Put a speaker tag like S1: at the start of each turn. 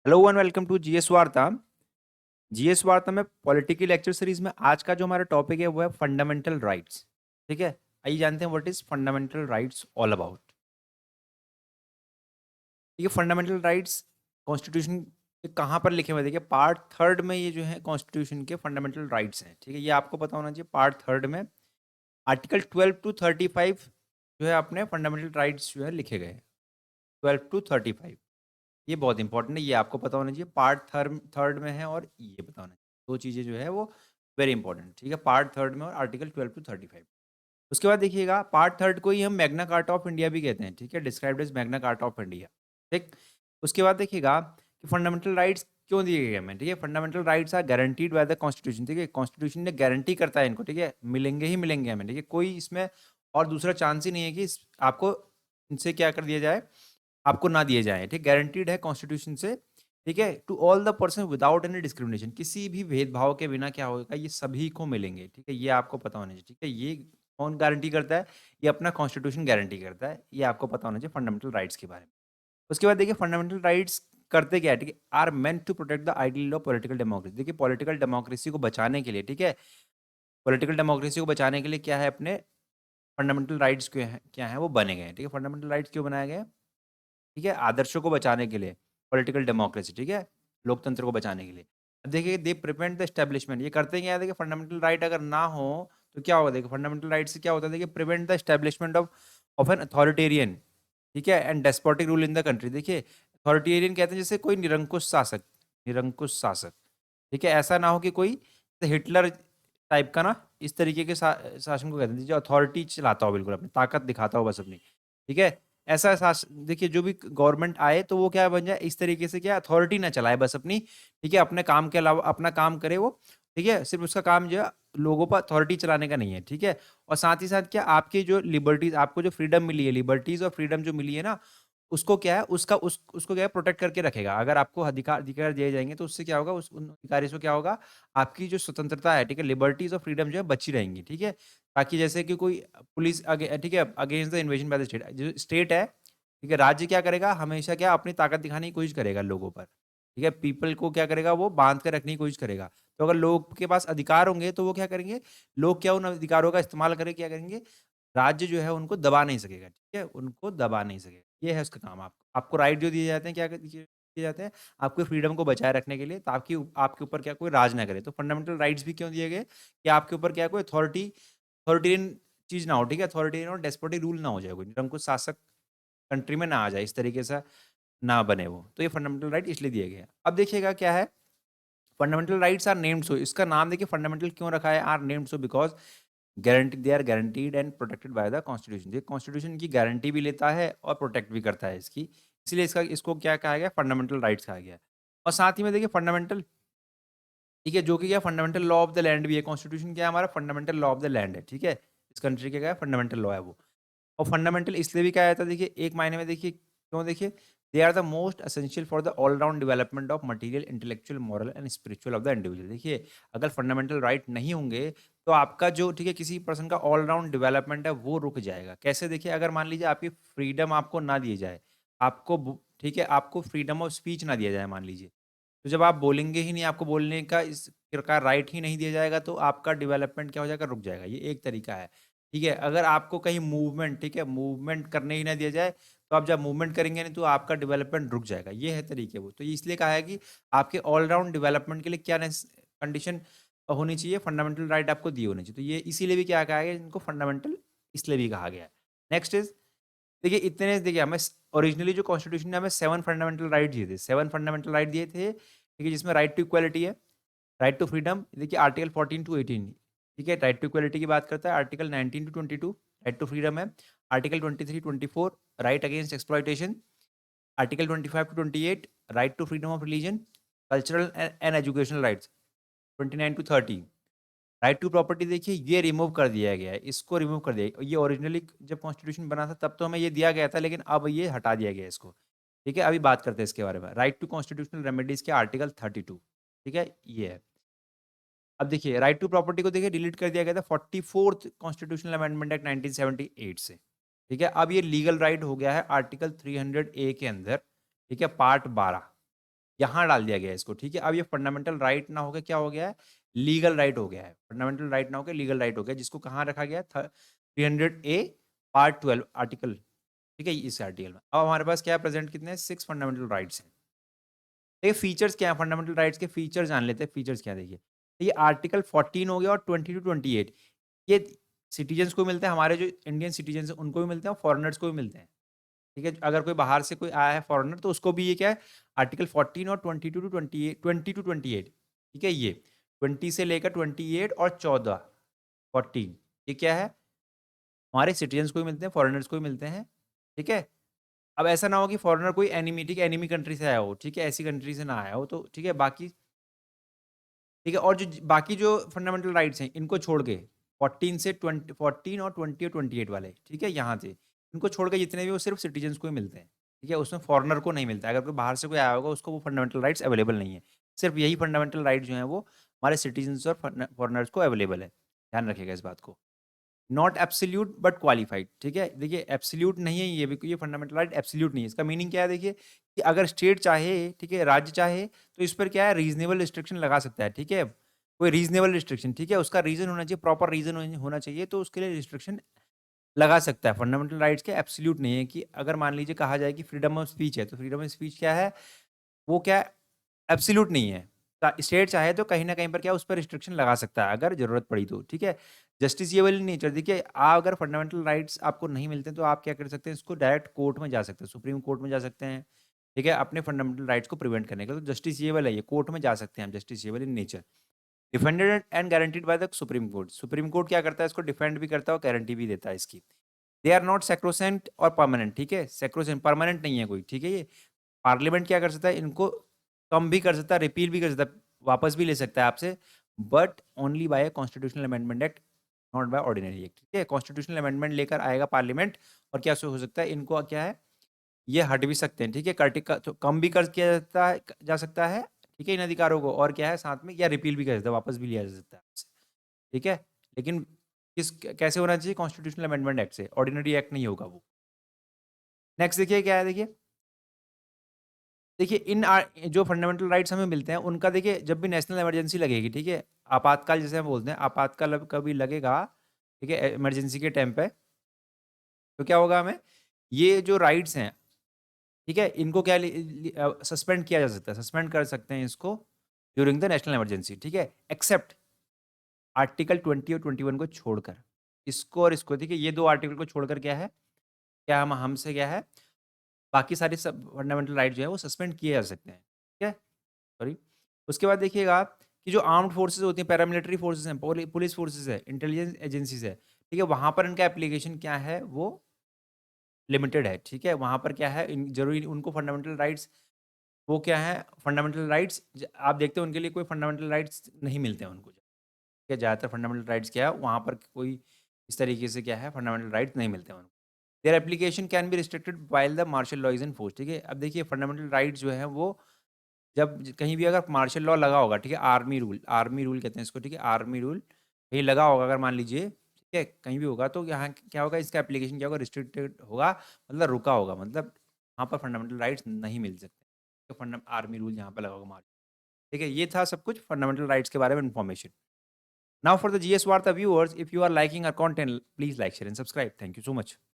S1: Hello and welcome to GS Varta. GS Varta में political lecture series में आज का जो हमारा टॉपिक है वो है फंडामेंटल राइट्स। ठीक है, आइए जानते हैं what is fundamental rights all about. ये फंडामेंटल राइट्स कॉन्स्टिट्यूशन के कहाँ पर लिखे हुए हैं? देखिए पार्ट थर्ड में ये जो है कॉन्स्टिट्यूशन के फंडामेंटल राइट्स हैं। ठीक है, ये आपको पता होना चाहिए। पार्ट थर्ड में आर्टिकल 12 to 35 जो है अपने फंडामेंटल राइट्स जो है लिखे गए हैं। 12 to 35 ये बहुत इंपॉर्टेंट है, ये आपको पता होना चाहिए। पार्ट थर्ड थर्ड में है और ये पता होना चाहिए। दो चीज़ें जो है वो वेरी इंपॉर्टेंट। ठीक है, पार्ट थर्ड में और आर्टिकल 12 to 35। उसके बाद देखिएगा पार्ट थर्ड को ही हम मैग्ना कार्टा ऑफ इंडिया भी कहते हैं। ठीक है, described as Magna Carta of India. ठीक, उसके बाद देखिएगा कि फंडामेंटल राइट्स क्यों दिए गए हमें। ठीक है, fundamental rights are guaranteed by the constitution. ठीक है, कॉन्स्टिट्यूशन ने गारंटी करता है इनको। ठीक है, मिलेंगे ही मिलेंगे हमें। ठीक है, कोई इसमें और दूसरा चांस ही नहीं है कि आपको इनसे क्या कर दिया जाए, आपको ना दिए जाए। ठीक, गारंटीड है कॉन्स्टिट्यूशन से। ठीक है, to all the person without any discrimination, किसी भी भेदभाव के बिना क्या होगा, ये सभी को मिलेंगे। ठीक है, ये आपको पता होना चाहिए। ठीक है, ये कौन गारंटी करता है? ये अपना कॉन्स्टिट्यूशन गारंटी करता है। ये आपको पता होना चाहिए फंडामेंटल राइट्स के बारे में। उसके बाद देखिए फंडामेंटल राइट्स करते क्या है। ठीक है, are meant to protect the ideal of political democracy. देखिए पॉलिटिकल डेमोक्रेसी को बचाने के लिए, ठीक है, पॉलिटिकल डेमोक्रेसी को बचाने के लिए क्या है, अपने फंडामेंटल राइट्स क्या है वो बने गए हैं। ठीक है, फंडामेंटल राइट्स क्यों बनाए गए हैं? ठीक है, आदर्शों को बचाने के लिए, पॉलिटिकल डेमोक्रेसी। ठीक है, लोकतंत्र को बचाने के लिए। अब देखिए दे प्रिवेंट द एस्टेब्लिशमेंट, ये करते क्या है? देखिए फंडामेंटल राइट अगर ना हो तो क्या होगा? देखिए फंडामेंटल राइट से क्या होता है? देखिए prevent the establishment of an authoritarian, ठीक है, and despotic rule in the country. देखिए अथॉरिटेरियन कहते हैं जैसे कोई निरंकुश शासक, निरंकुश शासक। ठीक है, ऐसा ना हो कि कोई हिटलर टाइप का ना, इस तरीके के शासन को कहते हैं जो अथॉरिटी चलाता हो, बिल्कुल अपनी ताकत दिखाता हो बस अपनी। ठीक है, ऐसा देखिए जो भी गवर्नमेंट आए तो वो क्या बन जाए, इस तरीके से क्या अथॉरिटी ना चलाए बस अपनी। ठीक है, अपने काम के अलावा अपना काम करे वो। ठीक है, सिर्फ उसका काम जो है लोगों पर अथॉरिटी चलाने का नहीं है। ठीक है, और साथ ही साथ क्या आपकी जो लिबर्टीज, आपको जो फ्रीडम मिली है, लिबर्टीज और फ्रीडम जो मिली है ना, उसको क्या है, उसको क्या है, प्रोटेक्ट करके रखेगा। अगर आपको अधिकार अधिकार दिए जाएंगे तो उससे क्या होगा, उस उन अधिकारों से क्या होगा, आपकी जो स्वतंत्रता है, ठीक है, लिबर्टीज और फ्रीडम जो है बची रहेंगी। ठीक है, ताकि जैसे कि कोई पुलिस ठीक है, against the invasion by the state, जो स्टेट है, ठीक है, राज्य क्या करेगा, हमेशा क्या अपनी ताकत दिखाने की कोशिश करेगा लोगों पर। ठीक है, पीपल को क्या करेगा, वो बांध कर रखने की कोशिश करेगा। तो अगर लोग के पास अधिकार होंगे तो वो क्या करेंगे, लोग क्या उन अधिकारों का इस्तेमाल करके क्या करेंगे, राज्य जो है उनको दबा नहीं सकेगा। ठीक है, उनको दबा नहीं सकेगा। ये है उसका काम। आपको राइट जो दिए जाते हैं, क्या दिए जाते हैं, आपको फ्रीडम को बचाए रखने के लिए, ताकि आपके ऊपर क्या कोई राज ना करे। तो फंडामेंटल राइट्स भी क्यों दिए गए, कि आपके ऊपर क्या कोई अथॉरिटेरियन चीज ना हो। ठीक है, अथॉरिटेरियन और डेस्पोटिक रूल ना हो जाए, कोई निरंकुश शासक कंट्री में ना आ जाए, इस तरीके से ना बने वो। तो ये फंडामेंटल राइट इसलिए दिए गए हैं। अब देखिएगा क्या है, fundamental rights are named so, इसका नाम देखिए फंडामेंटल क्यों रखा है, are named so because guarantee, they are guaranteed and protected by the constitution. ये कॉन्स्टिट्यूशन की गारंटी भी लेता है और प्रोटेक्ट भी करता है इसकी, इसलिए इसको क्या कहा गया, फंडामेंटल राइट्स कहा गया। और साथ ही में देखिए फंडामेंटल, ठीक है, जो कि क्या fundamental law of the land भी है। कॉन्स्टिट्यूशन क्या है हमारा, fundamental law of the land है। ठीक है, इस कंट्री का क्या है, फंडामेंटल लॉ है वो। और फंडामेंटल इसलिए भी कहा जाता है, देखिए एक मायने में देखिए क्यों, देखिए they are the most essential for the all round development of material, intellectual, moral and spiritual of the individual. देखिए अगर फंडामेंटल राइट नहीं होंगे तो आपका जो, ठीक है, किसी पर्सन का ऑल राउंड डेवलपमेंट है वो रुक जाएगा। कैसे? देखिए अगर मान लीजिए आपकी फ्रीडम आपको ना दिए जाए, ठीक है, आपको फ्रीडम ऑफ स्पीच ना दिया जाए मान लीजिए, तो जब आप बोलेंगे ही नहीं, आपको बोलने का इस प्रकार राइट ही नहीं दिया जाएगा, तो आपका डेवलपमेंट क्या हो जाएगा, रुक जाएगा। ये एक तरीका है। ठीक है, अगर आपको कहीं मूवमेंट, ठीक है, मूवमेंट करने ही ना दिया जाए, तो आप जब मूवमेंट करेंगे नहीं तो आपका डेवलपमेंट रुक जाएगा। ये है तरीके वो। तो ये इसलिए कहा है कि आपके ऑलराउंड डेवलपमेंट के लिए क्या कंडीशन होनी चाहिए, फंडामेंटल राइट आपको दिए होने चाहिए। तो ये इसीलिए भी क्या कहा गया, इनको फंडामेंटल इसलिए भी कहा गया है। नेक्स्ट इज, देखिए इतने, देखिए हमें ओरिजिनली जो कॉन्स्टिट्यूशन ने हमें 7 फंडामेंटल राइट दिए थे, 7 फंडामेंटल राइट दिए थे। ठीक है, जिसमें राइट टू इक्वालिटी है, राइट टू फ्रीडम, देखिए आर्टिकल 14 to 18। ठीक है, राइट टू इक्वालिटी की बात करता है, article 19 to 22 right to freedom है, article 23 to 24 right against exploitation, article 25 to 28 right to freedom of religion, cultural and educational rights, 29 to 30 right to property. देखिए ये रिमूव कर दिया गया है, इसको रिमूव कर दिया। ये ओरिजिनली जब कॉन्स्टिट्यूशन बना था तब तो हमें ये दिया गया था, लेकिन अब ये हटा दिया गया है इसको। ठीक है, अभी बात करते हैं इसके बारे में। राइट टू कॉन्स्टिट्यूशनल रेमेडीज के आर्टिकल 32। ठीक है, ये है। अब देखिए राइट टू प्रॉपर्टी को देखिए डिलीट कर दिया गया था 44th कॉन्स्टिट्यूशनल अमेंडमेंट एक्ट 1978 से। ठीक है, अब ये लीगल राइट हो गया है आर्टिकल 300A के अंदर। ठीक है, पार्ट 12। यहाँ डाल दिया गया है इसको, ठीक है। अब ये फंडामेंटल राइट ना होकर क्या हो गया है, लीगल राइट हो गया है। फंडामेंटल राइट ना होकर लीगल राइट हो गया, जिसको कहाँ रखा गया है, 300A पार्ट 12 आर्टिकल, ठीक है, इस आर्टिकल में। अब हमारे पास क्या है, प्रेजेंट कितने हैं, 6 फंडामेंटल राइट्स हैं। देखिए फीचर्स क्या है, फंडामेंटल राइट्स के फीचर जान लेते हैं। फीचर्स क्या है, देखिए ये आर्टिकल 14 हो गया और 20 to 28 ये सिटीजन्स को मिलते हैं, हमारे जो इंडियन सिटीजन्स हैं उनको भी मिलते हैं और फॉरेनर्स को भी मिलते हैं, ठीक है। अगर कोई बाहर से कोई आया है फॉरेनर तो उसको भी ये क्या है, आर्टिकल 14 और 20 to 28 ठीक है। ये 20 से लेकर 28 और 14 14 ये क्या है, हमारे सिटीजन्स को भी मिलते हैं, फॉरेनर्स को भी मिलते हैं, ठीक है। अब ऐसा ना हो कि फॉरेनर कोई एनिमी, ठीक है, एनिमी कंट्री से आया हो, ठीक है, ऐसी कंट्री से ना आया हो तो ठीक है। बाकी ठीक है, और जो बाकी जो फंडामेंटल राइट्स हैं इनको छोड़ के 14 से 20 14 और 20 और 28 वाले, ठीक है, यहाँ से इनको छोड़ के जितने भी वो सिर्फ सिटीजन्स को ही मिलते हैं, ठीक है। उसमें फॉरेनर को नहीं मिलता है। अगर कोई बाहर से कोई आया होगा उसको वो फंडामेंटल राइट्स अवेलेबल नहीं है। सिर्फ यही फंडामेंटल राइट्स जो हैं वो हमारे सिटीजन्स और फॉरेनर्स को अवेलेबल है। ध्यान रखिएगा इस बात को। नॉट एब्सोल्यूट बट क्वालिफाइड, ठीक है। देखिए एब्सोल्यूट नहीं है ये भी, ये फंडामेंटल राइट एब्सोल्यूट नहीं है। इसका मीनिंग क्या है, देखिए कि अगर स्टेट चाहे, ठीक है, राज्य चाहे तो इस पर क्या है, रीजनेबल रिस्ट्रिक्शन लगा सकता है, ठीक है। कोई रीजनेबल रिस्ट्रिक्शन, ठीक है, उसका रीजन होना चाहिए, प्रॉपर रीजन होना चाहिए, तो उसके लिए रिस्ट्रिक्शन लगा सकता है। फंडामेंटल राइट्स के एब्सोल्यूट नहीं है कि अगर मान लीजिए कहा जाए कि फ्रीडम ऑफ स्पीच है तो फ्रीडम ऑफ स्पीच क्या है, वो क्या एब्सोल्यूट नहीं है। स्टेट चाहे तो कहीं ना कहीं पर क्या उस पर रिस्ट्रिक्शन लगा सकता है अगर जरूरत पड़ी तो, ठीक है। जस्टिसिएबल नेचर, देखिए आप अगर फंडामेंटल राइट्स आपको नहीं मिलते तो आप क्या कर सकते हैं, इसको डायरेक्ट कोर्ट में जा सकते हैं, सुप्रीम कोर्ट में जा सकते हैं, ठीक है, अपने फंडामेंटल राइट्स को प्रिवेंट करने का। तो जस्टिसिएबल है ये, कोर्ट में जा सकते हैं हम, justiciable in nature, defended and guaranteed by the supreme court. Supreme court क्या करता है, इसको डिफेंड भी करता है और गारंटी भी देता है इसकी। दे आर नॉट सेक्रोसेंट और परमानेंट, ठीक है, सेक्रोसेंट परमानेंट नहीं है कोई, ठीक है। ये पार्लियामेंट क्या कर सकता है, इनको कम भी कर सकता है, रिपील भी कर सकता है, वापस भी ले सकता है आपसे, but only by constitutional amendment act, not by ordinary act, ठीक है। कॉन्स्टिट्यूशनल अमेंडमेंट लेकर आएगा पार्लियामेंट और क्या हो सकता है, इनको क्या है, ये हट भी सकते हैं, ठीक है। तो कम भी कर किया जाता है, जा सकता है, ठीक है, इन अधिकारों को, और क्या है साथ में, या रिपील भी कर सकता है, वापस भी लिया जा सकता है आपसे, ठीक है। लेकिन किस कैसे होना चाहिए, कॉन्स्टिट्यूशनल अमेंडमेंट एक्ट से, ऑर्डिनरी एक्ट नहीं होगा वो। नेक्स्ट देखिए क्या है, देखिए देखिए जो फंडामेंटल राइट्स हमें मिलते हैं उनका, देखिए जब भी नेशनल इमरजेंसी लगेगी, ठीक है, आपातकाल जैसे हम बोलते हैं, आपातकाल अब कभी लगेगा, ठीक है, इमरजेंसी के टाइम पे, तो क्या होगा, हमें ये जो राइट्स हैं, ठीक है, इनको क्या सस्पेंड किया जा सकता है, सस्पेंड कर सकते हैं इसको ड्यूरिंग द नेशनल इमरजेंसी, ठीक है, एक्सेप्ट आर्टिकल 20 और 21 को छोड़कर, इसको और इसको, ठीक है, ये दो आर्टिकल को छोड़कर क्या है, क्या हम हमसे क्या है, बाकी सारी सब फंडामेंटल राइट जो है वो सस्पेंड किए जा सकते हैं, ठीक है। सॉरी, उसके बाद देखिएगा आप कि जो आर्म्ड फोर्सेस होती हैं, पैरामिलिट्री फोर्सेस हैं, पुलिस फोर्सेस है, इंटेलिजेंस एजेंसीज है, ठीक है, वहाँ पर इनका एप्लीकेशन क्या है, वो लिमिटेड है, ठीक है। वहाँ पर क्या है, जरूरी उनको फंडामेंटल राइट्स, वो क्या है, फंडामेंटल राइट्स आप देखते हैं उनके लिए कोई फंडामेंटल राइट्स नहीं मिलते हैं उनको, ठीक है। ज़्यादातर फंडामेंटल राइट्स क्या है, वहाँ पर कोई इस तरीके से क्या है, फंडामेंटल राइट्स नहीं मिलते हैं उनको। Their application can be restricted while the martial law is in force, ठीक है। अब देखिए फंडामेंटल राइट्स जो है वो जब कहीं भी अगर मार्शल लॉ लगा होगा, ठीक है, आर्मी रूल कहते हैं इसको, ठीक है, आर्मी रूल कहीं लगा होगा, अगर मान लीजिए, ठीक है, कहीं भी होगा, तो यहाँ क्या होगा, इसका एप्लीकेशन क्या होगा, रिस्ट्रिक्टेड होगा, मतलब रुका होगा, मतलब वहाँ पर फंडामेंटल राइट्स नहीं मिल सकते, तो आर्मी रूल यहाँ पर लगा होगा मार्शल, ठीक है। ये था सब कुछ फंडामेंटल राइट्स के बारे में information. Now for the GS Varta viewers, if you are liking our content, please like share and subscribe. Thank you so much.